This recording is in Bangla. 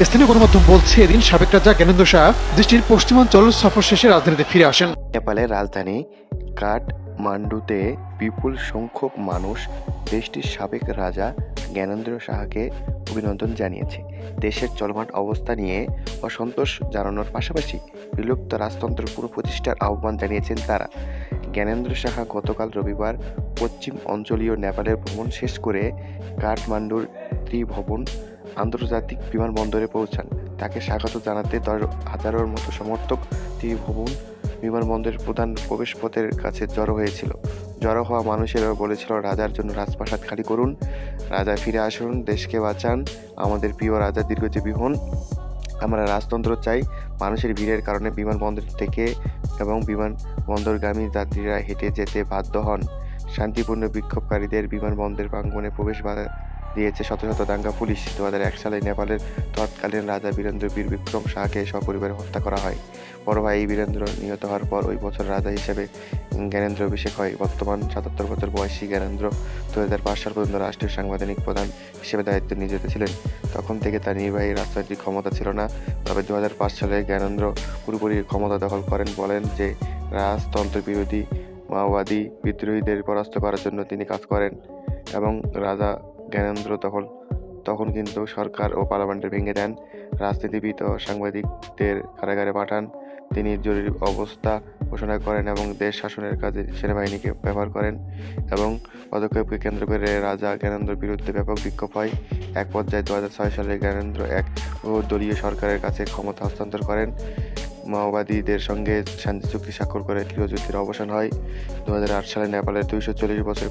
স্থানীয় গণমাধ্যম বলছে, এদিন সাবেক রাজা জ্ঞানেন্দ্র শাহ দেশটির পশ্চিমাঞ্চল সফর শেষে রাজধানীতে ফিরে আসেন। নেপালের রাজধানী কাঠমান্ডুতে বিপুল সংখ্যক মানুষ দেশটির সাবেক রাজা জ্ঞানেন্দ্র শাহকে অভিনন্দন জানিয়েছে। দেশের চলমান অবস্থা নিয়ে অসন্তোষ জানানোর পাশাপাশি বিলুপ্ত রাজতন্ত্র পুনঃপ্রতিষ্ঠার আহ্বান জানিয়েছেন তারা। জ্ঞানেন্দ্র শাহ গতকাল রবিবার পশ্চিম অঞ্চলীয় নেপালের ভ্রমণ শেষ করে কাঠমান্ডুর ত্রিভুবন আন্তর্জাতিক বিমানবন্দরে পৌঁছান। তাকে স্বাগত জানাতে 10,000-এর মতো সমর্থক ত্রিভুবন বিমানবন্দরের প্রধান প্রবেশপথের কাছে জড়ো হওয়া মানুষেরা বলেছিল, রাজার জন্য রাজপ্রাসাদ খালি করুন, রাজা ফিরে আসুন, দেশকে বাঁচান, আমাদের প্রিয় রাজা দীর্ঘজীবী হন, আমরা রাজতন্ত্র চাই। মানুষের ভিড়ের কারণে বিমানবন্দর থেকে এবং বিমানবন্দরগামী যাত্রীরা হেঁটে যেতে বাধ্য হন। শান্তিপূর্ণ বিক্ষোভকারীদের বিমানবন্দরের প্রাঙ্গণে প্রবেশ বাধা দিয়েছে শত শত দাঙ্গা পুলিশ। 2001 সালে নেপালের তৎকালীন রাজা বীরেন্দ্র বীর বিক্রম শাহকে সপরিবারে হত্যা করা হয়। বড় ভাই বীরেন্দ্র নিহত হওয়ার পর ওই বছর রাজা হিসেবে জ্ঞানেন্দ্র অভিষেক হয়। বর্তমান 77 বছর বয়সী জ্ঞানেন্দ্র 2005 সাল পর্যন্ত রাষ্ট্রীয় সাংবিধানিক প্রধান হিসেবে দায়িত্ব নিয়োজিত ছিলেন। তখন থেকে তার নির্বাহী রাজনৈতিক ক্ষমতা ছিল না। তবে 2005 সালে জ্ঞানেন্দ্র পুরোপুরি ক্ষমতা দখল করেন। বলেন যে রাজতন্ত্র বিরোধী মাওবাদী বিদ্রোহীদের পরাস্ত করার জন্য তিনি কাজ করেন এবং রাজা জ্ঞানেন্দ্র তখন কিন্তু সরকার ও পার্লামেন্ট ভেঙে দেন, রাজনীতিবিদ ও সাংবাদিকদের কারাগারে পাঠান। তিনি জরুরি অবস্থা ঘোষণা করেন এবং দেশ শাসনের কাজে সেনাবাহিনীকে ব্যবহার করেন এবং পদক্ষেপকে কেন্দ্র করে রাজা জ্ঞানেন্দ্রের বিরুদ্ধে ব্যাপক বিক্ষোভ হয়। এক পর্যায়ে 2006 সালে জ্ঞানেন্দ্র এক দলীয় সরকারের কাছে ক্ষমতা হস্তান্তর করেন। মাওবাদীদের সঙ্গে শান্তি চুক্তি স্বাক্ষর করে গৃহযুদ্ধের অবসান হয়। 2008 সালে নেপালের 240 বছর